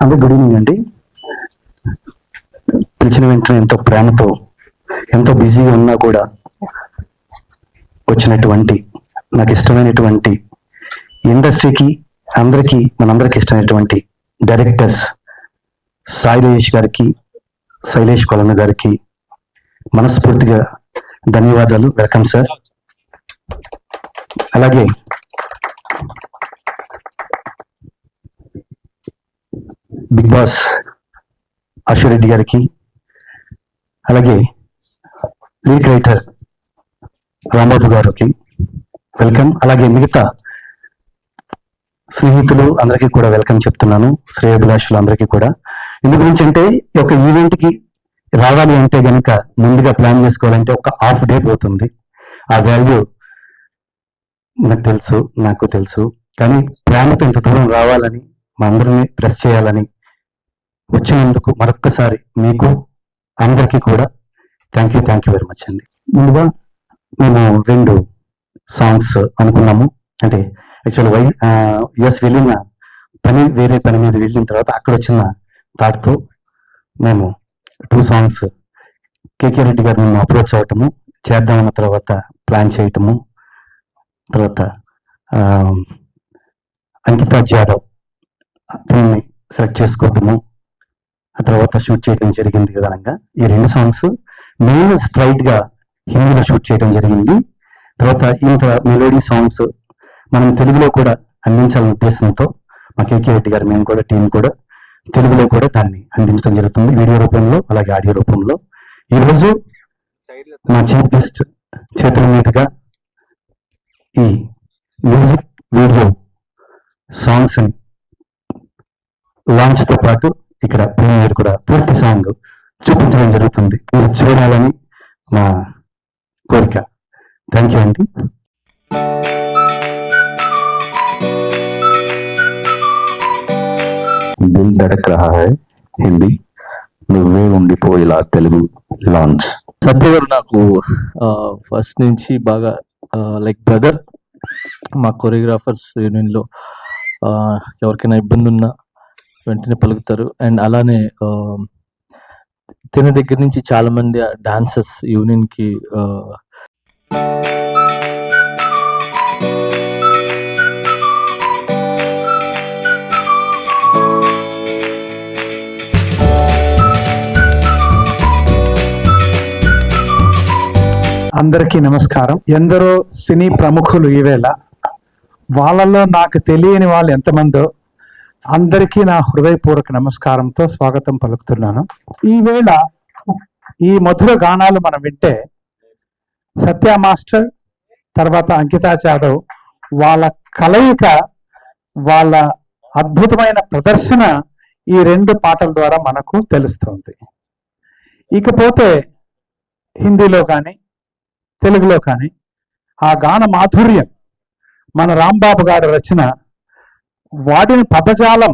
అందరూ good evening అండి. పిలిచిన వెంటనే ఎంతో ప్రేమతో, ఎంతో బిజీగా ఉన్నా కూడా వచ్చినటువంటి, నాకు ఇష్టమైనటువంటి ఇండస్ట్రీకి అందరికీ, మనందరికీ ఇష్టమైనటువంటి డైరెక్టర్స్ సాయిలేష్ గారికి, శైలేష్ కొలన్న గారికి మనస్ఫూర్తిగా ధన్యవాదాలు. Welcome sir. అలాగే బిగ్ బాస్ అశ్వరెడ్డి గారికి, అలాగే లీడ్ రైటర్ రాంబాబు గారికి వెల్కమ్. అలాగే మిగతా స్నేహితులు అందరికీ కూడా వెల్కమ్ చెప్తున్నాను, శ్రేయోభిలాషులు అందరికీ కూడా. ఇందు గురించి అంటే ఒక ఈవెంట్కి రావాలి అంటే కనుక ముందుగా ప్లాన్ చేసుకోవాలంటే ఒక హాఫ్ డే పోతుంది. ఆ వాల్యూ నాకు తెలుసు. కానీ ప్రేమతో ఇంత దూరం రావాలని, మా అందరినీ ప్రెస్ చేయాలని వచ్చినందుకు మరొక్కసారి మీకు అందరికీ కూడా థ్యాంక్ యూ వెరీ మచ్ అండి. ముందుగా మేము 2 సాంగ్స్ అనుకున్నాము. అంటే యాక్చువల్ యుఎస్ వెళ్ళిన వేరే పని మీద వెళ్ళిన తర్వాత అక్కడ వచ్చిన థాట్తో మేము 2 సాంగ్స్ కేకే రెడ్డి గారిని మేము అప్రోచ్ అవటము, చేద్దామన్న తర్వాత ప్లాన్ చేయటము, తర్వాత అంకితా జాదవ్ దీన్ని సెలెక్ట్ చేసుకోవటము, ఆ తర్వాత షూట్ చేయడం జరిగింది. విధానంగా ఈ 2 సాంగ్స్ మెయిన్ స్ట్రైట్ గా హిందీలో షూట్ చేయడం జరిగింది. తర్వాత ఇంత మెలోడీ సాంగ్స్ మనం తెలుగులో కూడా అందించాలనే ఉద్దేశంతో మా కేకే రెడ్డి గారు, మేము కూడా టీం కూడా తెలుగులో కూడా దాన్ని అందించడం జరుగుతుంది, వీడియో రూపంలో అలాగే ఆడియో రూపంలో. ఈరోజు మా చీఫ్ గెస్ట్ చేతుల మీదుగా ఈ మ్యూజిక్ వీడియో సాంగ్స్ ని లాంచ్ తో పాటు ఇక్కడ ప్రీమియర్ కూడా పూర్తి సాంగ్ చూపించడం జరుగుతుంది. మీరు చూడాలని మా కోరిక. థ్యాంక్ యూ అండి. దిల్ ధడక్ రహా హై హిందీ, నువ్వే ఉండిపోయేలా తెలుగు లాంచ్. సత్య గారు నాకు ఫస్ట్ నుంచి బాగా లైక్ బ్రదర్. మా కొరియోగ్రాఫర్స్ యూనియన్లో ఎవరికైనా ఇబ్బంది ఉన్నా వెంటనే పలుకుతారు. అండ్ అలానే తిన దగ్గర నుంచి చాలా మంది డాన్సర్స్ యూనియన్కి అందరికీ నమస్కారం. ఎందరో సినీ ప్రముఖులు ఈవేళ, వాళ్ళలో నాకు తెలియని వాళ్ళు ఎంతమందో అందరికీ నా హృదయపూర్వక నమస్కారంతో స్వాగతం పలుకుతున్నాను. ఈవేళ ఈ మధుర గానాలు మనం వింటే సత్య మాస్టర్ తర్వాత అంకితా జాదవ్ వాళ్ళ కలయిక, వాళ్ళ అద్భుతమైన ప్రదర్శన ఈ 2 పాటల ద్వారా మనకు తెలుస్తుంది. ఇకపోతే హిందీలో కానీ తెలుగులో కానీ ఆ గాన మాధుర్యం, మన రాంబాబు గారి రచన, వాడిన పదజాలం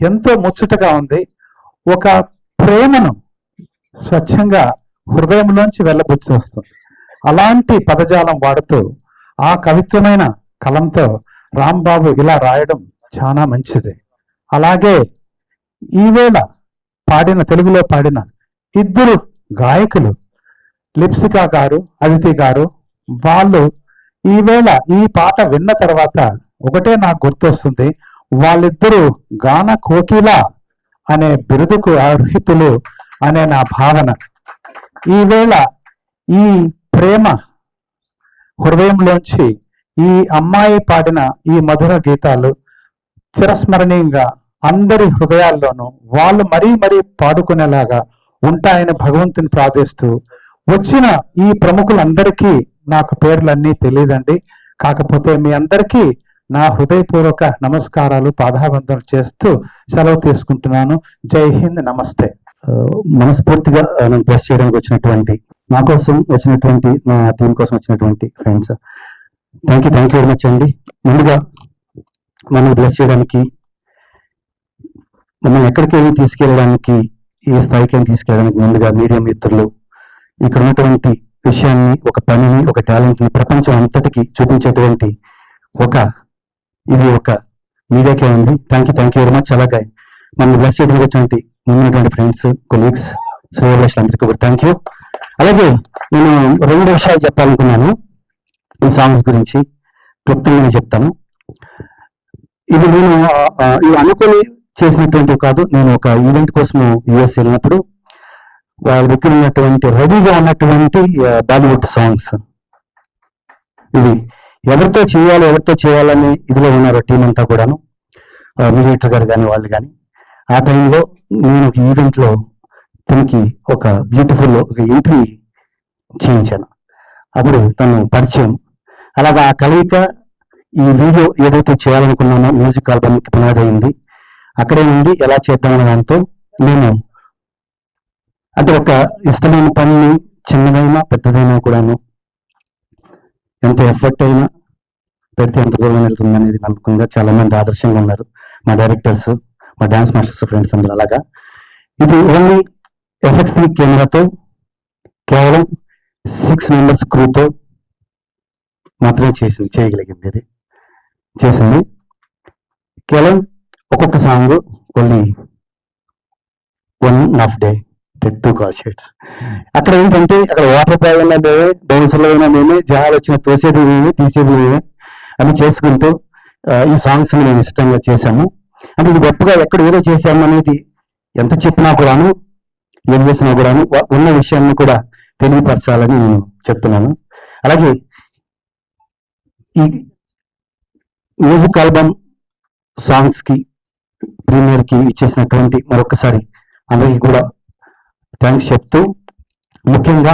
ఎంతో ముచ్చటగా ఉంది. ఒక ప్రేమను స్వచ్ఛంగా హృదయంలోంచి వెళ్ళబుచ్చి వస్తుంది. అలాంటి పదజాలం వాడుతూ ఆ కవిత్వమైన కలంతో రాంబాబు ఇలా రాయడం చాలా మంచిది. అలాగే ఈవేళ తెలుగులో పాడిన 2 గాయకులు, లిప్సికా గారు, అదితి గారు, వాళ్ళు ఈవేళ ఈ పాట విన్న తర్వాత ఒకటే నాకు గుర్తొస్తుంది, వాళ్ళిద్దరూ గాన కోకిల అనే బిరుదుకు అర్హితులు అనే నా భావన. ఈవేళ ఈ ప్రేమ హృదయంలోంచి ఈ అమ్మాయి పాడిన ఈ మధుర గీతాలు చిరస్మరణీయంగా అందరి హృదయాల్లోనూ వాళ్ళు మరీ పాడుకునేలాగా ఉంటాయని భగవంతుని ప్రార్థిస్తూ, వచ్చిన ఈ ప్రముఖులందరికీ నాకు పేర్లన్నీ తెలియదండి. కాకపోతే మీ అందరికీ నా హృదయపూర్వక నమస్కారాలు, పాదాబంధనలు చేస్తూ సెలవు తీసుకుంటున్నాను. జై హింద్, నమస్తే. మనస్ఫూర్తిగా నేను ప్రెస్ చేయడానికి వచ్చినటువంటి, నా కోసం వచ్చినటువంటి, నా టీం కోసం వచ్చినటువంటి friends, thank you very much అండి. ముందుగా మనం బ్లెస్ చేయడానికి, మమ్మల్ని ఎక్కడికి తీసుకెళ్ళడానికి, ఏ స్థాయికి తీసుకెళ్ళడానికి ముందుగా మీడియా మిత్రులు, ఇక్కడ ఉన్నటువంటి విషయాన్ని, ఒక పనిని, ఒక టాలెంట్ని ప్రపంచం అంతటికి చూపించేటువంటి ఒక మీడియాకే ఉంది. Thank you very much. అలాగే మన బ్లెస్ చేయడానికి వచ్చినటువంటి ముందున్నటువంటి ఫ్రెండ్స్, కొలీగ్స్, శ్రేయభిలాషులందరికీ కూడా థ్యాంక్ యూ. అలాగే నేను 2 విషయాలు చెప్పాలనుకున్నాను ఈ సాంగ్స్ గురించి, క్లుప్తంగా చెప్తాను. ఇది నేను ఇవి అనుకుని చేసినటువంటి కాదు. నేను ఒక ఈవెంట్ కోసం యుఎస్ వెళ్ళినప్పుడు వాళ్ళ దగ్గర ఉన్నటువంటి రెడీగా ఉన్నటువంటి బాలీవుడ్ సాంగ్స్ ఇవి ఎవరితో చేయాలని ఇదిలో ఉన్నారు టీం అంతా కూడాను, మ్యూజిక్ గారు కానీ వాళ్ళు కానీ. ఆ టైంలో నేను ఒక ఈవెంట్లో తనకి ఒక బ్యూటిఫుల్ ఒక ఎంట్రీ చేయించాను. అప్పుడు తను పరిచయం. అలాగా ఆ కలయిక ఈ వీడియో ఏదైతే చేయాలనుకున్నానో మ్యూజిక్ ఆల్బమ్కి పునాది అయింది. అక్కడే నుండి ఎలా చేద్దామనే దాంతో నేను అంటే ఒక ఇష్టమైన పనిని చిన్నదైనా పెద్దదైనా కూడాను ఎంత ఎఫర్ట్ అయినా పెడితే ఎంత దూరం వెళ్తుంది అనేది నమ్మకంగా చాలా మంది ఆదర్శంగా ఉన్నారు. మా డైరెక్టర్స్, మా డాన్స్ మాస్టర్స్, ఫ్రెండ్స్ అందరూ. అలాగా ఇది ఓన్లీ FX3 కెమెరాతో కేవలం 6 మెంబర్స్ క్రూతో మాత్రమే చేయగలిగింది. ఇది చేసింది కేవలం ఒక్కొక్క song only 1.5 day 2 call sheets. అక్కడ ఏంటంటే అక్కడ వాటర్ ప్రయోగం మేమే, డౌన్సర్లో అయినా మేమే, జహాలు వచ్చిన తోసేది మేమే, తీసేది మేమే అని చేసుకుంటూ ఈ సాంగ్స్ నేను ఇష్టంగా చేశాము. అంటే ఇది గొప్పగా ఎక్కడ ఏదో చేశాము అనేది ఎంత చెప్పినా కూడాను, ఏం చేసినా కూడాను ఉన్న విషయాన్ని కూడా తెలియపరచాలని నేను చెప్తున్నాను. అలాగే ఈ మ్యూజిక్ ఆల్బమ్ సాంగ్స్ కి ప్రీమియర్ కి ఇచ్చేసినటువంటి మరొకసారి అందరికీ కూడా థ్యాంక్స్ చెప్తూ, ముఖ్యంగా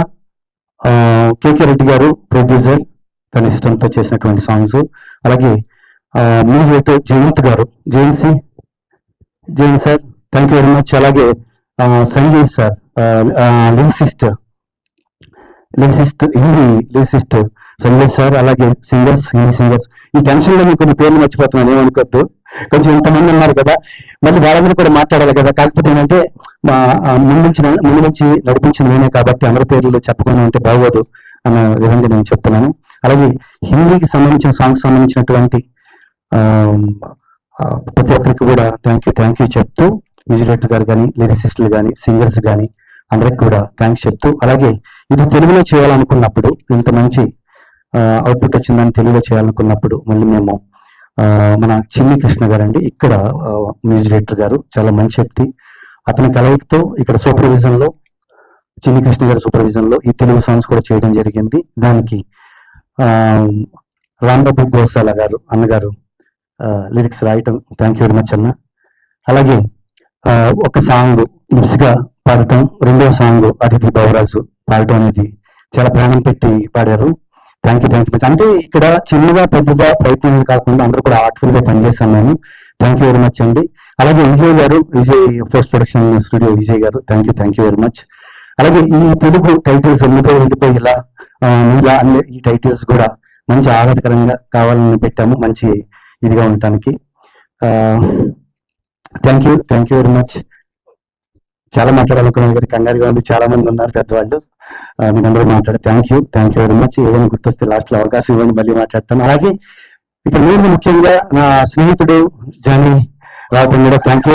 కేకే రెడ్డి గారు ప్రొడ్యూసర్, తన ఇష్టంతో చేసినటువంటి సాంగ్స్. అలాగే మ్యూజిక్ జయంత్ గారు, Jayant sir thank you very much. అలాగే Sanjay sir lyricist Sanjay sir. అలాగే హిందీ సింగర్స్. ఈ టెన్షన్ లో మీకు కొన్ని పేర్లు మర్చిపోతున్నాను, ఏమనుకోద్దు. కొంచెం ఇంతమంది ఉన్నారు కదా, మళ్ళీ వాళ్ళందరూ కూడా మాట్లాడాలి కదా. కాకపోతే ఏంటంటే మా ముందు నుంచి నడిపించింది నేనే కాబట్టి అందరి పేర్లు చెప్పకుండా ఉంటే బాగోదు అన్న విధంగా నేను చెప్తున్నాను. అలాగే హిందీకి సంబంధించిన సాంగ్స్ సంబంధించినటువంటి ప్రతి ఒక్కరికి కూడా థ్యాంక్ యూ చెప్తూ, మ్యూజిక్ డైరెక్టర్ గారు కానీ, లిరిసిస్టులు కానీ, సింగర్స్ కానీ అందరికి కూడా థ్యాంక్స్ చెప్తూ, అలాగే ఇది తెలుగులో చేయాలనుకున్నప్పుడు, ఇంత మంచి అవుట్పుట్ వచ్చిందని తెలుగులో చేయాలనుకున్నప్పుడు మళ్ళీ మేము మన చిన్ని కృష్ణ గారు అండి, ఇక్కడ మ్యూజిక్ డైరెక్టర్ గారు, చాలా మంచి వ్యక్తి. అతని కలయికతో ఇక్కడ సూపర్విజన్ లో, చిన్ని కృష్ణ గారి సూపర్విజన్ లో ఈ తెలుగు సాంగ్స్ కూడా చేయడం జరిగింది. దానికి రాంబాబు గోసాల గారు అన్నగారు లిరిక్స్ రాయటం, థ్యాంక్ యూ వెరీ మచ్ అన్న. అలాగే ఒక సాంగ్ లిప్స్ గా పాడటం, 2వ సాంగ్ అతిథి బావరాజు పాడటం అనేది చాలా ప్రాణం పెట్టి పాడారు. Thank you much. అంటే ఇక్కడ చిన్నగా పెద్దగా ప్రయత్నం కాకుండా అందరూ కూడా ఆర్ట్ఫుల్ గా పనిచేస్తాం మేము. థ్యాంక్ యూ వెరీ మచ్ అండి. అలాగే విజయ్ గారు, పోస్ట్ ప్రొడక్షన్ స్టూడియో విజయ్ గారు, థ్యాంక్ యూ వెరీ మచ్. అలాగే ఈ తెలుగు టైటిల్స్ వెళ్ళిపోయి ఇలా అన్ని ఈ టైటిల్స్ కూడా మంచి ఆహ్లాదకరంగా కావాలని పెట్టాము, మంచి ఇదిగా ఉండటానికి. Thank you very much. చాలా మాట్లాడాలనుకున్నాను కదా, కంగారుగా ఉంది, చాలా మంది ఉన్నారు పెద్దవాళ్ళు, మీరందరూ మాట్లాడారు. Thank you very much. ఏదైనా గుర్తొస్తే లాస్ట్ లో అవకాశం ఇవ్వండి, మళ్ళీ మాట్లాడతాను. అలాగే ఇక్కడ నేను ముఖ్యంగా నా స్నేహితుడు జానీ రావటం కూడా థ్యాంక్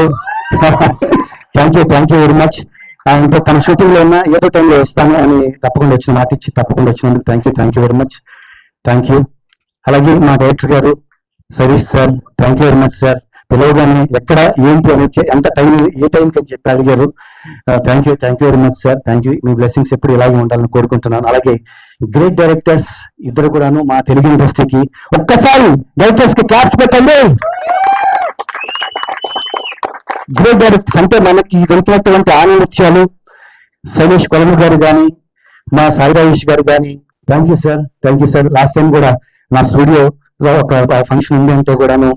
యూ వెరీ మచ్. ఆయన తన షూటింగ్ లో ఉన్న ఏదో టైంలో వస్తాను అని తప్పకుండా వచ్చిన మాట ఇచ్చి తప్పకుండా వచ్చినందుకు థ్యాంక్ యూ వెరీ మచ్. అలాగే మా డైరెక్టర్ గారు Sarish sir, thank you very much sir. పిలవగానే ఎక్కడ ఏంటి అని ఎంత టైం, ఏ టైంకి అని చెప్పి అడిగారు. Thank you very much sir. Thank you. Me blessings ఎప్పుడు ఇలాగే ఉండాలని కోరుకుంటున్నాను. అలాగే గ్రేట్ డైరెక్టర్స్ ఇద్దరు కూడాను మా తెలుగు ఇండస్ట్రీకి, ఒక్కసారి డైరెక్టర్స్ కి క్లాప్స్ పెట్టండి. గ్రేట్ డైరెక్టర్స్ అంటే మనకి దొరికినటువంటి ఆనందత్యాలు, శైలేష్ కొలము గారు కానీ, మా సాయి రాజేష్ గారు కానీ, thank you sir. Last time కూడా నా స్టూడియో ఒక ఫంక్షన్ ఉంది అంటే కూడాను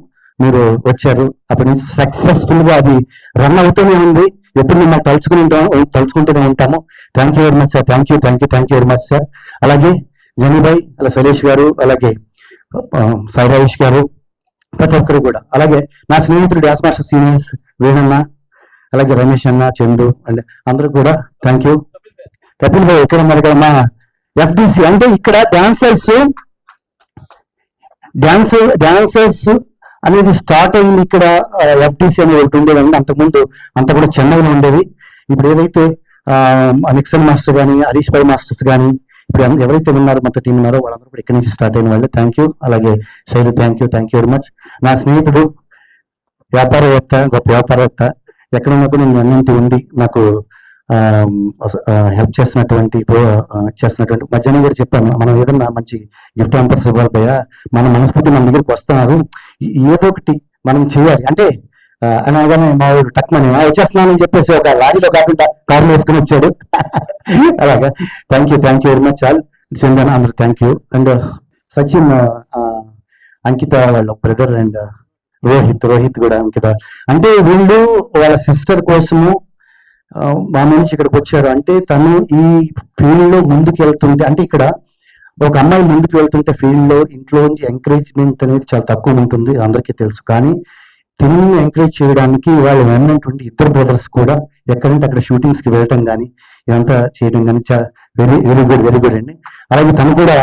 మీరు వచ్చారు. అప్పటి నుంచి సక్సెస్ఫుల్ గా అది రన్ అవుతూనే ఉంది. ఎప్పుడు మిమ్మల్ని తలుచుకుంటూనే ఉంటాము. Thank you very much sir. Thank you very much sir. అలాగే జనీబాయ్, అలా శైలేష్ గారు, అలాగే సాయి రాజేష్ గారు, ప్రతి ఒక్కరు కూడా. అలాగే నా స్నేహితుడు డాన్స్ మాస్టర్ సీనియర్స్ వేణన్న, అలాగే రమేష్ అన్న, చందు అండ్ అందరూ కూడా థ్యాంక్ యూ. కపిల్ భాయ్ ఎక్కడ ఉన్నారు కదా, మా FDC అంటే ఇక్కడ డాన్సర్స్ అనేది స్టార్ట్ అయింది ఇక్కడ ఎఫ్టీసీ అనేది ఒకటి ఉండేదండి. అంతకుముందు అంత కూడా చెన్నైలో ఉండేది. ఇప్పుడు ఏదైతే నిక్సన్ మాస్టర్ కానీ హరీష్ భాయ్ మాస్టర్స్ కానీ ఇప్పుడు ఎవరైతే ఉన్నారో మొత్తం టీం ఉన్నారో వాళ్ళందరూ కూడా ఇక్కడి నుంచి స్టార్ట్ అయిన వాళ్ళే. Thank you. అలాగే Shailu thank you very much. నా స్నేహితుడు వ్యాపారవేత్త, గొప్ప వ్యాపారవేత్త, ఎక్కడ ఉన్నప్పుడు నేను అన్నింటి ఉండి నాకు హెల్ప్ చేస్తున్నటువంటి మధ్యాహ్నం కూడా చెప్పాను, మనం ఏదన్నా మంచి గిఫ్ట్ హ్యాంపర్స్ ఇవ్వాలి భయ్యా, మన మనస్ఫూర్తి మన దగ్గరికి వస్తున్నారు, ఏదో ఒకటి మనం చేయాలి అంటే అనగానే మా వాడు టక్మని వచ్చేస్తున్నానని చెప్పేసి ఒక లారీలో కాకుండా కారులో వేసుకుని వచ్చాడు. అలాగా thank you very much all. Chandan అందరూ థ్యాంక్ యూ. అండ్ సచిన్, అంకిత వాళ్ళ బ్రదర్, అండ్ రోహిత్ కూడా అంకిత. అంటే వీళ్ళు వాళ్ళ సిస్టర్ కోసము మా నుంచి ఇక్కడికి వచ్చారు. అంటే తను ఈ ఫీల్డ్ లో ముందుకు వెళ్తుంటే, అంటే ఇక్కడ ఒక అమ్మాయి ముందుకు వెళ్తుంటే ఫీల్డ్ లో ఇంట్లో నుంచి ఎంకరేజ్మెంట్ అనేది చాలా తక్కువ ఉంటుంది, అందరికీ తెలుసు. కానీ తిని ఎంకరేజ్ చేయడానికి వాళ్ళు ఉన్నటువంటి ఇద్దరు బ్రదర్స్ కూడా ఎక్కడంటే అక్కడ షూటింగ్స్ కి వెళ్ళటం కానీ ఇదంతా చేయడం కానీ వెరీ గుడ్ అండి. అలాగే తను కూడా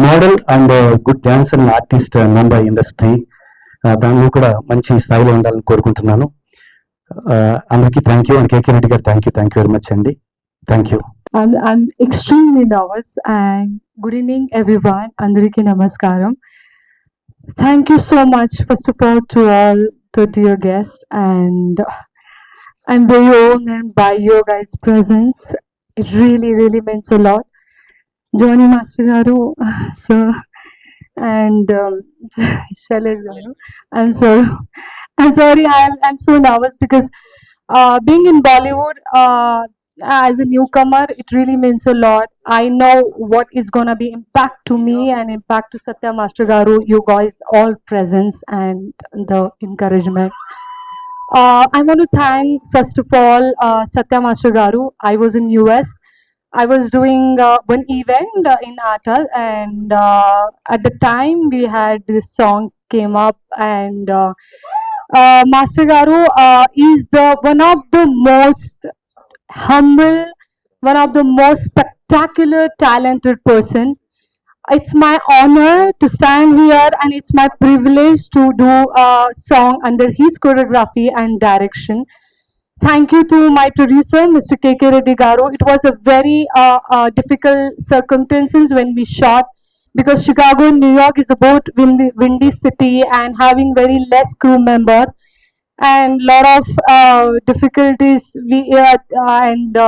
model and good dancer and artist Mumbai industry, తను కూడా మంచి స్థాయిలో ఉండాలని కోరుకుంటున్నాను. అందరికీ థ్యాంక్ యూ. అండ్ కేకే రెడ్డి గారు థ్యాంక్ యూ వెరీ మచ్ అండి. Thank you. I'm extremely nervous and good evening everyone. Andariki namaskaram. Thank you so much first of all to all the dear guests, and I'm very honored by your guys' presence. It really means a lot. Johnny Master Garu, sir, and Shailesh Garu. I'm sorry. I'm so nervous because being in Bollywood as a newcomer, it really means a lot. I know what is gonna be impact to me and impact to Satya Master Garu, you guys all presence and the encouragement. I want to thank first of all Satya Master Garu. I was in US. I was doing one event in Atal, and at the time we had this song came up, and Master Garu is the one of the most humble, one of the most spectacular, talented person. It's my honor to stand here, and it's my privilege to do a song under his choreography and direction. Thank you to my producer, Mr. KK Reddy Garu. It was a very difficult circumstances when we shot, because Chicago and New York is a both windy city and having very less crew member, and lot of difficulties we and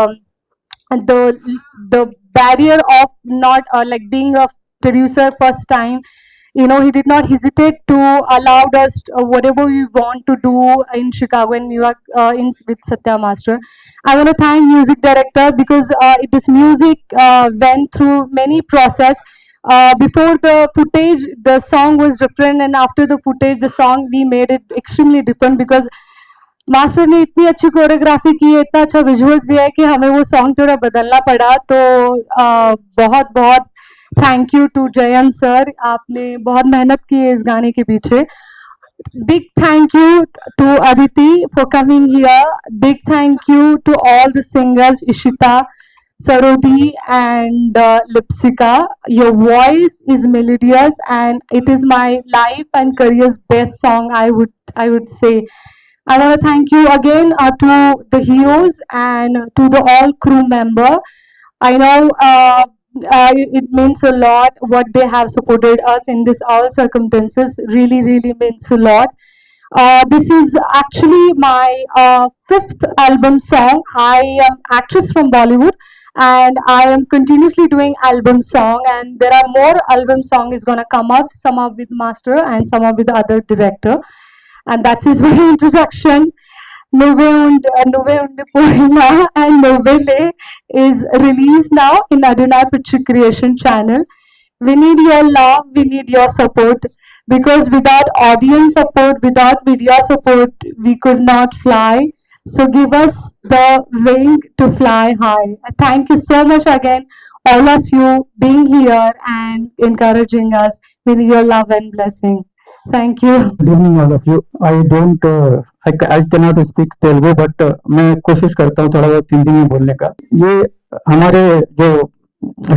the barrier of not like being a producer first time, you know, he did not hesitate to allow us whatever we want to do in Chicago and New York with Satya Master. I want to thank music director because this music went through many process. Before the footage, the song was different, and after the footage, the song we made it extremely different because master ने इतनी अच्छी choreography की है, इतना अच्छा visuals दिया है कि हमें वो सॉन्ग थोड़ा बदलना पड़ा. तो बहुत thank you to Jayant sir, आपने बहुत मेहनत की है इस गाने के पीछे. Big thank you to Aditi for coming here. Big thank you to all the singers, Ishita, Sarodi and Lipsika. Your voice is melodious and it is my life and career's best song, I would say. I want to thank you again to the heroes and to the all crew member. I know it means a lot what they have supported us in this all circumstances. Really means a lot. This is actually my 5th album song. I am actress from Bollywood and I am continuously doing album song, and there are more album song is gonna come up, some are with Master and some are with other director. And that is my introduction. Nuve Unde Poina and Novele is released now in Adonai Picture Creation channel. We need your love, we need your support, because without audience support, without media support, we could not fly. So give us the wing to fly high. Thank you so much again, all of you being here and encouraging us. We need your love and blessing. Thank you. Good evening all of you. I cannot speak Telugu, but मैं कोशिश करता हूँ थोड़ा बहुत हिंदी में बोलने का. ये हमारे जो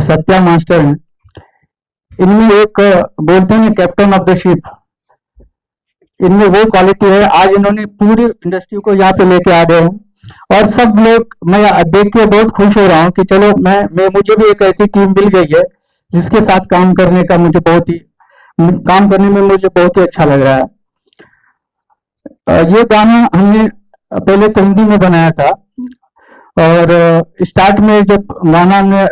सत्या मास्टर हैं, इनमें एक बोलते हैं कैप्टन ऑफ द शिप, इनमें वो क्वालिटी है, आज इन्होंने पूरी इंडस्ट्री को यहाँ पे लेके आ गए हैं। और सब लोग, मैं देख के बहुत खुश हो रहा हूँ कि चलो मैं मुझे भी एक ऐसी टीम मिल गई है जिसके साथ काम करने का काम करने में मुझे बहुत ही अच्छा लग रहा है। ये गाना हमने पहले तो हिंदी में बनाया था, और स्टार्ट में जब गाना ने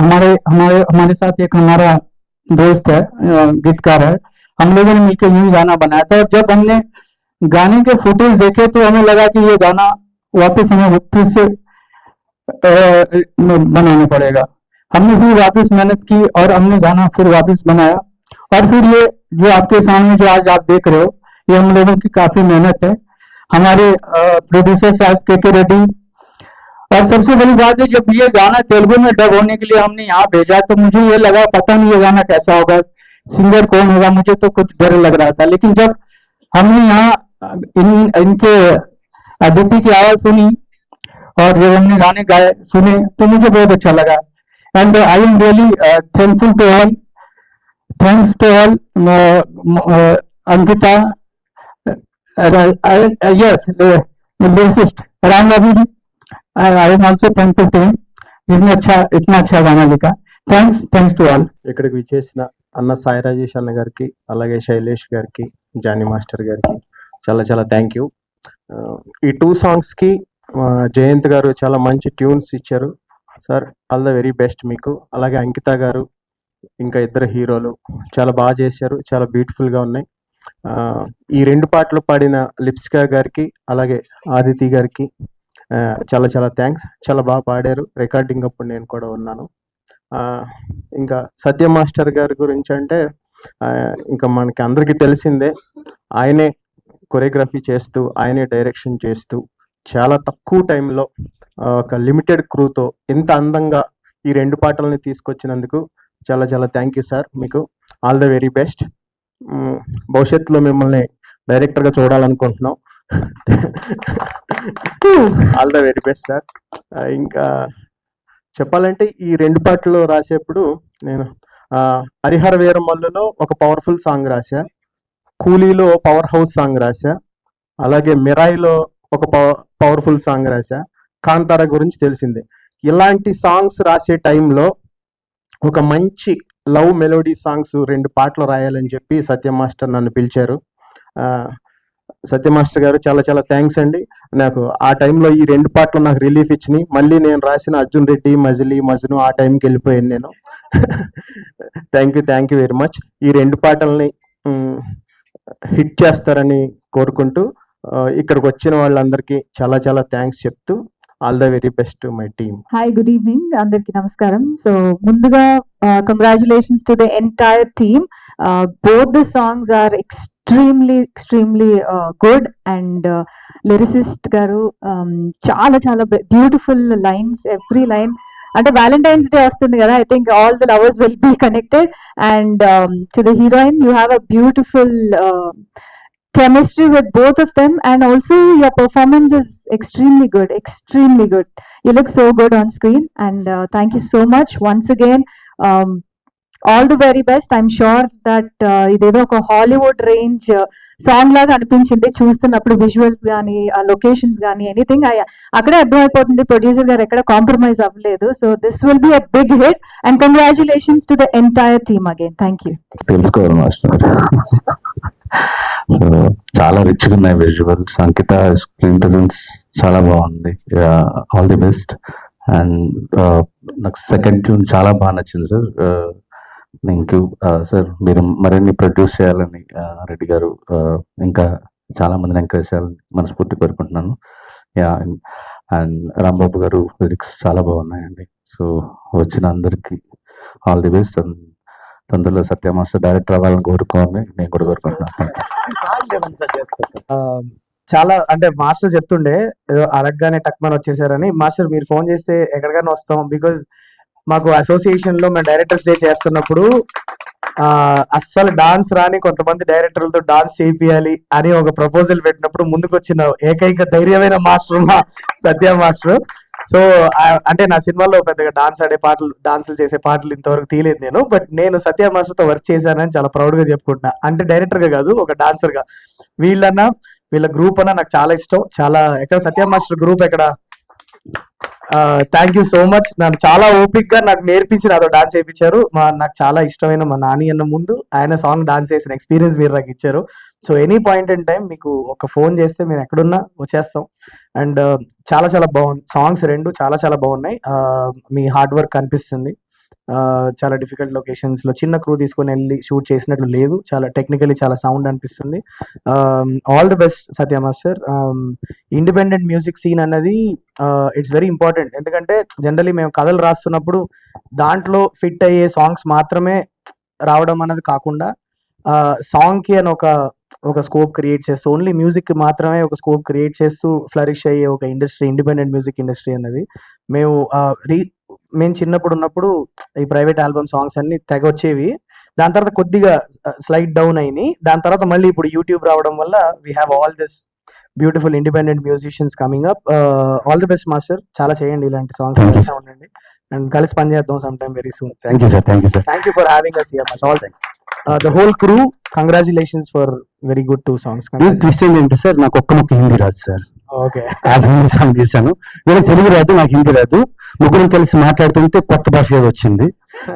हमारे हमारे हमारे साथ एक हमारा दोस्त है, गीतकार है, हम लोगों ने मिलकर यही गाना बनाया था। और जब हमने गाने के फुटेज देखे तो हमें लगा कि ये गाना वापस हमें फिर से बनाना पड़ेगा। हमने फिर वापस मेहनत की और हमने गाना फिर वापस बनाया, और फिर ये जो आपके सामने जो आज आप देख रहे हो, ये हम लोगों की काफी मेहनत है। हमारे प्रोड्यूसर साहब के रेड्डी। और सबसे बड़ी बात है, जब ये गाना तेलुगु में डब होने के लिए हमने यहाँ भेजा तो मुझे ये लगा पता नहीं ये गाना कैसा होगा, सिंगर कौन होगा, मुझे तो कुछ डर लग रहा था। लेकिन जब हमने यहाँ इनके अदिति की आवाज सुनी और जब हमने गाने गाए सुने तो मुझे बहुत अच्छा लगा। And I am really thankful to all, thanks to all Ankita, yes lyricist Ram Babu ji, I am also thankful to him जिसने इतना अच्छा गाना लिखा। Thanks to all. ఇక్కడికి విచ్చేసిన అన్న సాయి రాజేష్ అన్న గారికి, అలాగే శైలేష్ గారికి, జానీ మాస్టర్ గారికి చాలా చాలా థ్యాంక్ యూ. ఈ 2 సాంగ్స్కి జయంత్ గారు చాలా మంచి ట్యూన్స్ ఇచ్చారు sir, all the very best మీకు. అలాగే అంకిత గారు, ఇంకా ఇద్దరు హీరోలు చాలా బాగా చేశారు, చాలా బ్యూటిఫుల్గా ఉన్నాయి. ఈ 2 పాటలు పాడిన లిప్సికా గారికి, అలాగే ఆదితి గారికి చాలా చాలా థ్యాంక్స్. చాలా బాగా పాడారు, రికార్డింగ్ అప్పుడు నేను కూడా ఉన్నాను. ఇంకా సత్య మాస్టర్ గారి గురించి అంటే ఇంకా మనకి అందరికీ తెలిసిందే, ఆయనే కొరియోగ్రఫీ చేస్తూ, ఆయనే డైరెక్షన్ చేస్తూ, చాలా తక్కువ టైంలో ఒక లిమిటెడ్ క్రూతో ఇంత అందంగా ఈ 2 పాటల్ని తీసుకొచ్చినందుకు చాలా చాలా థ్యాంక్ యూ సార్. మీకు ఆల్ ద వెరీ బెస్ట్. భవిష్యత్తులో మిమ్మల్ని డైరెక్టర్గా చూడాలనుకుంటున్నాం. All the very best sir. ఇంకా చెప్పాలంటే ఈ 2 పాటలు రాసేప్పుడు నేను హరిహర వీరమల్లులో ఒక పవర్ఫుల్ సాంగ్ రాశా, కూలీలో పవర్ హౌస్ సాంగ్ రాశా, అలాగే మిరాయిలో ఒక పవర్ఫుల్ సాంగ్ రాశా, కాంతార గురించి తెలిసిందే. ఇలాంటి సాంగ్స్ రాసే టైంలో ఒక మంచి లవ్ మెలోడీ సాంగ్స్ 2 పాటలు రాయాలని చెప్పి సత్య మాస్టర్ నన్ను పిలిచారు. సత్య మాస్టర్ గారు చాలా చాలా థ్యాంక్స్ అండి. నాకు ఆ టైంలో ఈ 2 పాటలు నాకు రిలీఫ్ ఇచ్చినాయి. మళ్ళీ నేను రాసిన అర్జున్ రెడ్డి, మజిలీ, మజ్ను ఆ టైంకి వెళ్ళిపోయాను నేను. Thank you very much. ఈ 2 పాటల్ని హిట్ చేస్తారని కోరుకుంటూ ఇక్కడికి వచ్చిన వాళ్ళందరికీ చాలా చాలా థ్యాంక్స్ చెప్తూ all the very best my team. Hi, good evening అందరికి నమస్కారం. సో ముందుగా congratulations to the entire team. Both the songs are extremely good, and lyricist garu చాలా చాలా బ్యూటిఫుల్ లైన్స్, ఎవ్రీ లైన్. అంటే వ్యాలంటైన్స్ డే వస్తుంది కదా, I think all the lovers will be connected. And to the heroine, you have a beautiful chemistry with both of them, and also your performance is extremely good. You look so good on screen, and thank you so much once again. All the very best. I'm sure that idedo oka Hollywood range song laga అనిపించింది చూస్తున్నప్పుడు, visuals గానీ, locations గానీ, anything అక్కడే అర్థమైపోతుంది producer గారు ఎక్కడ compromise అవ్వలేదు. So this will be a big hit, and congratulations to the entire team again. Thank you. తెలుసుకోవాలి మాస్టర్. సో చాలా రిచ్గా ఉన్నాయి విజువల్స్. అంకిత స్క్రీన్ ప్రెజెన్స్ చాలా బాగుంది. All the best. అండ్ నాకు సెకండ్ ట్యూన్ చాలా బాగా నచ్చింది సార్. Thank you sir. మీరు మరిన్ని ప్రొడ్యూస్ చేయాలని రెడ్డి గారు ఇంకా చాలా మందిని ఎంకరేజ్ చేయాలని మనస్ఫూర్తి కోరుకుంటున్నాను. అండ్ రాంబాబు గారు లిరిక్స్ చాలా బాగున్నాయండి. సో వచ్చిన అందరికీ ఆల్ ది బెస్ట్. తొందరలో సత్య మాస్టర్ డైరెక్టర్ అవ్వాలని కోరుకోవాలని నేను కూడా కోరుకుంటున్నాను. చాలా అంటే మాస్టర్ చెప్తుండే ఏదో అరగ్గానే టక్మన్ వచ్చేసారని. మాస్టర్ మీరు ఫోన్ చేస్తే ఎక్కడికైనా వస్తాం, బికాజ్ మాకు అసోసియేషన్ లో మేము డైరెక్టర్స్ డే చేస్తున్నప్పుడు అస్సలు డాన్స్ రాని కొంతమంది డైరెక్టర్లతో డాన్స్ చేయాలి అని ఒక ప్రపోజల్ పెట్టినప్పుడు ముందుకు వచ్చిన ఏకైక ధైర్యమైన మాస్టర్ మా సత్య మాస్టర్. సో అంటే నా సినిమాలో పెద్దగా డాన్సులు చేసే పాటలు ఇంతవరకు తీయలేదు నేను. బట్ నేను సత్య మాస్టర్తో వర్క్ చేశానని చాలా ప్రౌడ్ గా చెప్పుకుంటున్నా. అంటే డైరెక్టర్ గా కాదు, ఒక డాన్సర్ గా. వీళ్ళ గ్రూప్ అన్న నాకు చాలా ఇష్టం. చాలా ఎక్కడ సత్య మాస్టర్ గ్రూప్ ఎక్కడ? Thank you so much. నన్ను చాలా ఓపిక్ గా నాకు నేర్పించి నాతో డాన్స్ చేయించారు. నాకు చాలా ఇష్టమైన మా నాని అన్న ముందు ఆయన సాంగ్ డాన్స్ చేసిన ఎక్స్పీరియన్స్ మీరు నాకు ఇచ్చారు. So any point in time మీకు ఒక ఫోన్ చేస్తే మీరు ఎక్కడున్నా వచ్చేస్తాం. అండ్ చాలా చాలా బాగుంది. సాంగ్స్ రెండు చాలా చాలా బాగున్నాయి. మీ హార్డ్ వర్క్ కనిపిస్తుంది. చాలా డిఫికల్ట్ లొకేషన్స్ లో చిన్న క్రూ తీసుకొని వెళ్ళి షూట్ చేసినట్లు లేదు. చాలా టెక్నికలీ చాలా సౌండ్ అనిపిస్తుంది. All the best Satya master. Independent music scene అన్నది ఇట్స్ వెరీ ఇంపార్టెంట్. ఎందుకంటే జనరలీ మేము కథలు రాస్తున్నప్పుడు దాంట్లో ఫిట్ అయ్యే సాంగ్స్ మాత్రమే రావడం అన్నది కాకుండా సాంగ్ కి అని ఒక స్కోప్ క్రియేట్ చేస్తూ, ఓన్లీ మ్యూజిక్ మాత్రమే ఒక స్కోప్ క్రియేట్ చేస్తూ ఫ్లరిష్ అయ్యే ఒక ఇండస్ట్రీ ఇండిపెండెంట్ మ్యూజిక్ ఇండస్ట్రీ అన్నది. మేము చిన్నప్పుడు ఉన్నప్పుడు ఈ ప్రైవేట్ ఆల్బమ్ సాంగ్స్ అన్ని తెగ వచ్చేవి. దాని తర్వాత కొద్దిగా స్లైడ్ డౌన్ అయినాయి. దాని తర్వాత మళ్ళీ ఇప్పుడు యూట్యూబ్ రావడం వల్ల we have all this beautiful independent musicians coming up. All the best master. చాలా చేయండి ఇలాంటి సాంగ్స్ చేస్తూ ఉండండి. అండ్ కలిసి పని చేద్దాం some time very soon. Thank you sir. Thank you for having us here. All the whole crew, congratulations for very good 2 songs. Twist ఏంటంటే sir, నాకు ఒక్క ముక్క హిందీ రాదు sir. Okay. As Hindi song చేశాను. వీళ్ళకి తెలుగు రాదు, నాకు హిందీ రాదు. ముగ్గురం కలిసి మాట్లాడుతుంటే కొత్త భాష ఏదో వచ్చింది.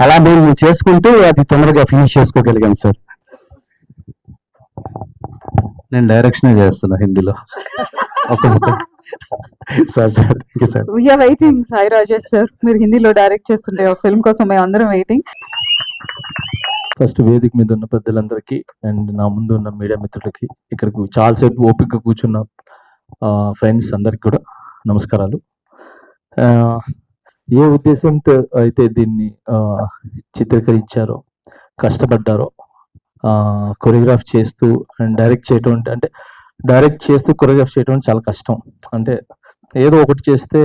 అలా మేము చేసుకుంటూ అది తొందరగా ఫినిష్ చేసుకోగలిగాం సార్. నేను డైరెక్షన్ చేస్తున్నా హిందీలో. Sir thank you sir. We're waiting Sai Rajesh sir, మీరు హిందీలో డైరెక్ట్ చేస్తుంటే ఒక ఫిల్మ్ కోసం మేము అందరం వెయిటింగ్. ఫస్ట్ వేదిక మీద ఉన్న పెద్దలందరికీ అండ్ నా ముందు ఉన్న మీడియా మిత్రులకి, ఇక్కడికి చాలాసేపు ఓపికగా కూర్చున్న ఫ్రెండ్స్ అందరికి కూడా నమస్కారాలు. ఏ ఉద్దేశంతో అయితే దీన్ని చిత్రీకరించారో, కష్టపడ్డారో, కొరియోగ్రాఫ్ చేస్తూ అండ్ డైరెక్ట్ చేయటం అంటే డైరెక్ట్ చేస్తూ కొరియోగ్రాఫ్ చేయటం చాలా కష్టం. అంటే ఏదో ఒకటి చేస్తే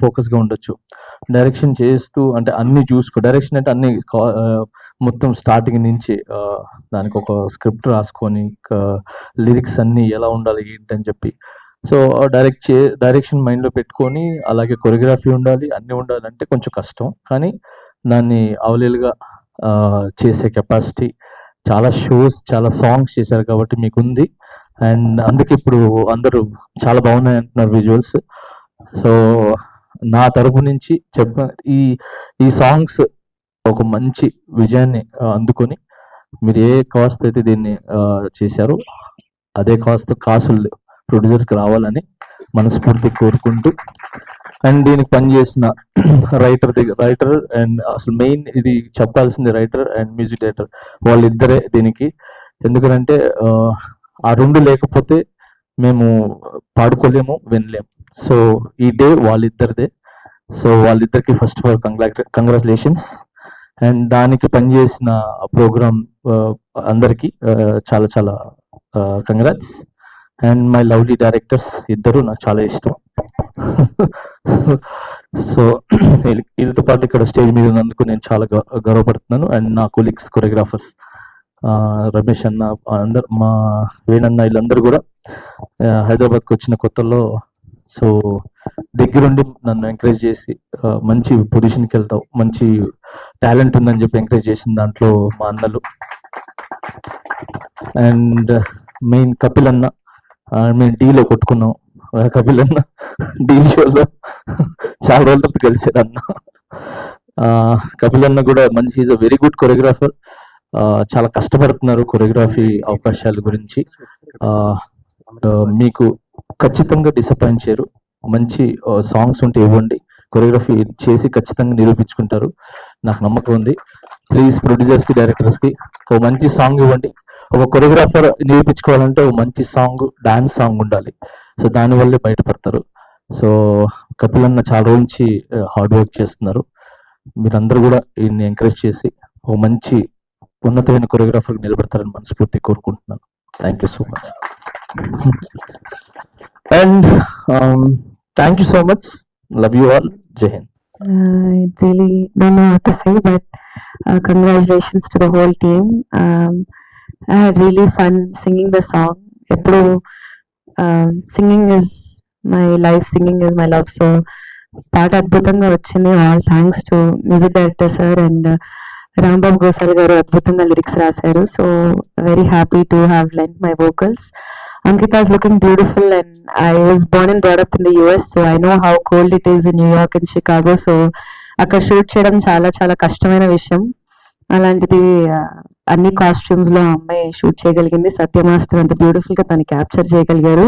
ఫోకస్గా ఉండొచ్చు. డైరెక్షన్ చేస్తూ అంటే అన్ని డైరెక్షన్ అంటే అన్ని మొత్తం స్టార్టింగ్ నుంచి దానికి ఒక స్క్రిప్ట్ రాసుకొని లిరిక్స్ అన్నీ ఎలా ఉండాలి ఏంటని చెప్పి, సో డైరెక్షన్ మైండ్లో పెట్టుకొని అలాగే కొరియోగ్రఫీ ఉండాలి, అన్నీ ఉండాలంటే కొంచెం కష్టం. కానీ దాన్ని అవలీలుగా చేసే కెపాసిటీ, చాలా షోస్ చాలా సాంగ్స్ చేశారు కాబట్టి మీకు ఉంది. అండ్ అందుకే ఇప్పుడు అందరూ చాలా బాగున్నాయి అంటున్నారు విజువల్స్. సో నా తరపు నుంచి ఈ సాంగ్స్ ఒక మంచి విజయాన్ని అందుకొని మీరు ఏ కాస్ట్ అయితే దీన్ని చేశారో అదే కాసులు ప్రొడ్యూసర్స్కి రావాలని మనస్ఫూర్తి కోరుకుంటూ, అండ్ దీనికి పనిచేసిన రైటర్ అండ్ అసలు మెయిన్ ఇది చెప్పాల్సింది రైటర్ అండ్ మ్యూజిక్ డైరెక్టర్ వాళ్ళిద్దరే దీనికి. ఎందుకంటే ఆ రెండు లేకపోతే మేము పాడుకోలేము, వినలేము. సో ఈ డే వాళ్ళిద్దరిదే. సో వాళ్ళిద్దరికి first of all congratulations. And దానికి పనిచేసిన ప్రోగ్రామ్ అందరికీ చాలా చాలా congrats. And my lovely directors ఇద్దరు నాకు చాలా ఇష్టం. సో వీళ్ళతో పాటు ఇక్కడ స్టేజ్ మీద ఉన్నందుకు నేను చాలా గర్వపడుతున్నాను. అండ్ నా కొలీగ్స్ కొరియోగ్రాఫర్స్ రమేష్ అన్న, అందరు మా వేణన్న, వీళ్ళందరూ కూడా హైదరాబాద్కి వచ్చిన కొత్తలో సో దగ్గరుండి నన్ను ఎంకరేజ్ చేసి మంచి పొజిషన్కి వెళ్తావు, మంచి టాలెంట్ ఉందని చెప్పి ఎంకరేజ్ చేసిన దాంట్లో మా అన్నలు. అండ్ మెయిన్ కపిల్ అన్న, మేము డీలో కొట్టుకున్నాం. కపిల్ అన్న డీ షోలో చాలా రోజుల తర్వాత కలిసాడు అన్న. కపిల్ అన్న కూడా మంచి, is a very good choreographer. చాలా కష్టపడుతున్నారు కొరియోగ్రఫీ అవకాశాల గురించి. మీకు ఖచ్చితంగా డిసప్పాయింట్ చేయరు. మంచి సాంగ్స్ ఉంటే ఇవ్వండి, కొరియోగ్రఫీ చేసి ఖచ్చితంగా నిరూపించుకుంటారు, నాకు నమ్మకం ఉంది. ప్లీజ్ ప్రొడ్యూసర్స్కి డైరెక్టర్స్కి ఒక మంచి సాంగ్ ఇవ్వండి. ఒక కొరియోగ్రాఫర్ నిరూపించుకోవాలంటే ఒక మంచి సాంగ్, డాన్స్ సాంగ్ ఉండాలి. సో దానివల్లే బయటపడతారు. సో కపిల్ అన్న చాలా రోజు నుంచి హార్డ్ వర్క్ చేస్తున్నారు. మీరందరూ కూడా ఈయన్ని ఎంకరేజ్ చేసి ఒక మంచి ఉన్నతమైన కొరియోగ్రాఫర్ నిలబెడతారని మనస్ఫూర్తి కోరుకుంటున్నాను. Thank you so much. And thank you so much. Love you all. జై Hind. I really don't know what to say, but congratulations to the whole team. I had really fun singing the song. Singing is my life, singing is my love. So పాట అద్భుతంగా వచ్చింది. All thanks to music director sir and Rambabu Gosal garu అద్భుతంగా lyrics రాశారు. So very happy to have lent my vocals. Ankita is looking beautiful and I was born and brought up in the US, so I know how cold it is in New York and Chicago. So అక్కడ shoot చేయడం చాలా చాలా కష్టమైన విషయం. అలాంటిది అన్ని costumes లో అమ్మాయి షూట్ చేయగలిగింది. సత్య మాస్టర్ అంత బ్యూటిఫుల్ గా తను క్యాప్చర్ చేయగలిగారు.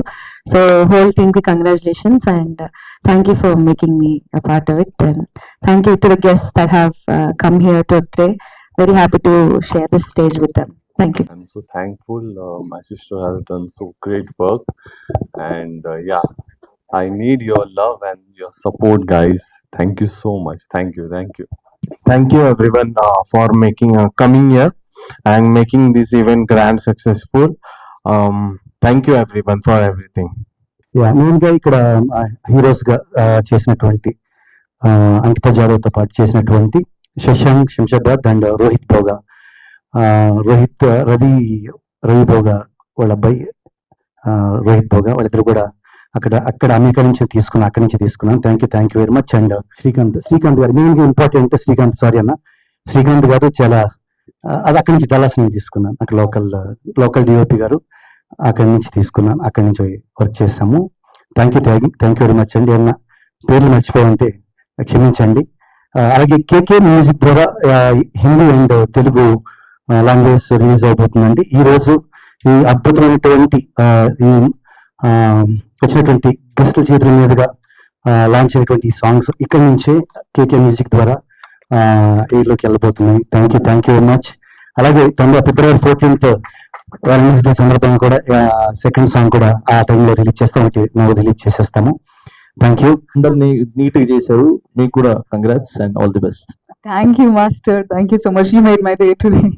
సో హోల్ టీమ్ కి congratulations and thank you for making me a part of it and thank you to the guests that have come here today. Very happy to share this stage with them. Thank you. I'm so thankful. My sister has done so great work, and yeah, I need your love and your support, guys. Thank you so much. Thank you. Thank you everyone for making coming here and making this event grand successful. Thank you everyone for everything. మెయిన్గా ఇక్కడ heroes గా చేసినటువంటి అంకిత జాదవ్ తో పాటు చేసినటువంటి Shashank Shamshabad and Rohit Bhoga. Rohit Ravi Bhoga వాళ్ళ అబ్బాయి రోహిత్ భోగా, వాళ్ళిద్దరు కూడా అక్కడ అమెరికా నుంచి అక్కడి నుంచి తీసుకున్నాను. Thank you very much. And Srikanth గారు మెయిన్గా ఇంపార్టెంట్. శ్రీకాంత్ గారు చాలా అది అక్కడి నుంచి డల్లాస్ నుంచి తీసుకున్నాను. అక్కడ లోకల్ డిఓపి గారు అక్కడి నుంచి తీసుకున్నాను. అక్కడి నుంచి వర్క్ చేసాము. థ్యాంక్ యూ వెరీ మచ్ అండి. ఏమన్నా పేర్లు మర్చిపోవంటే క్షమించండి. అలాగే కేకే మ్యూజిక్ ద్వారా Hindi and Telugu language release అవబోతుందండి. ఈ రోజు ఈ అద్భుతమైనటువంటి వచ్చినటువంటి గెస్టుల చేతుల మీదుగా లాంచ్ అయినటువంటి ఈ సాంగ్స్ ఇక్కడి నుంచే కేకే మ్యూజిక్ ద్వారా ఈలోకి వెళ్ళబోతున్నాయి. Thank you very much. అలాగే ఫిబ్రవరి 14th వాలెంటైన్స్ డే సందర్భంగా కూడా సెకండ్ సాంగ్ కూడా ఆ టైంలో రిలీజ్ చేస్తాం. రిలీజ్ చేసేస్తాము. Thank you. అందరినీ నీట్ గా చేశారు. మీకు కూడా congrats and all the best. Thank you, Master. Thank you so much. You made my day today.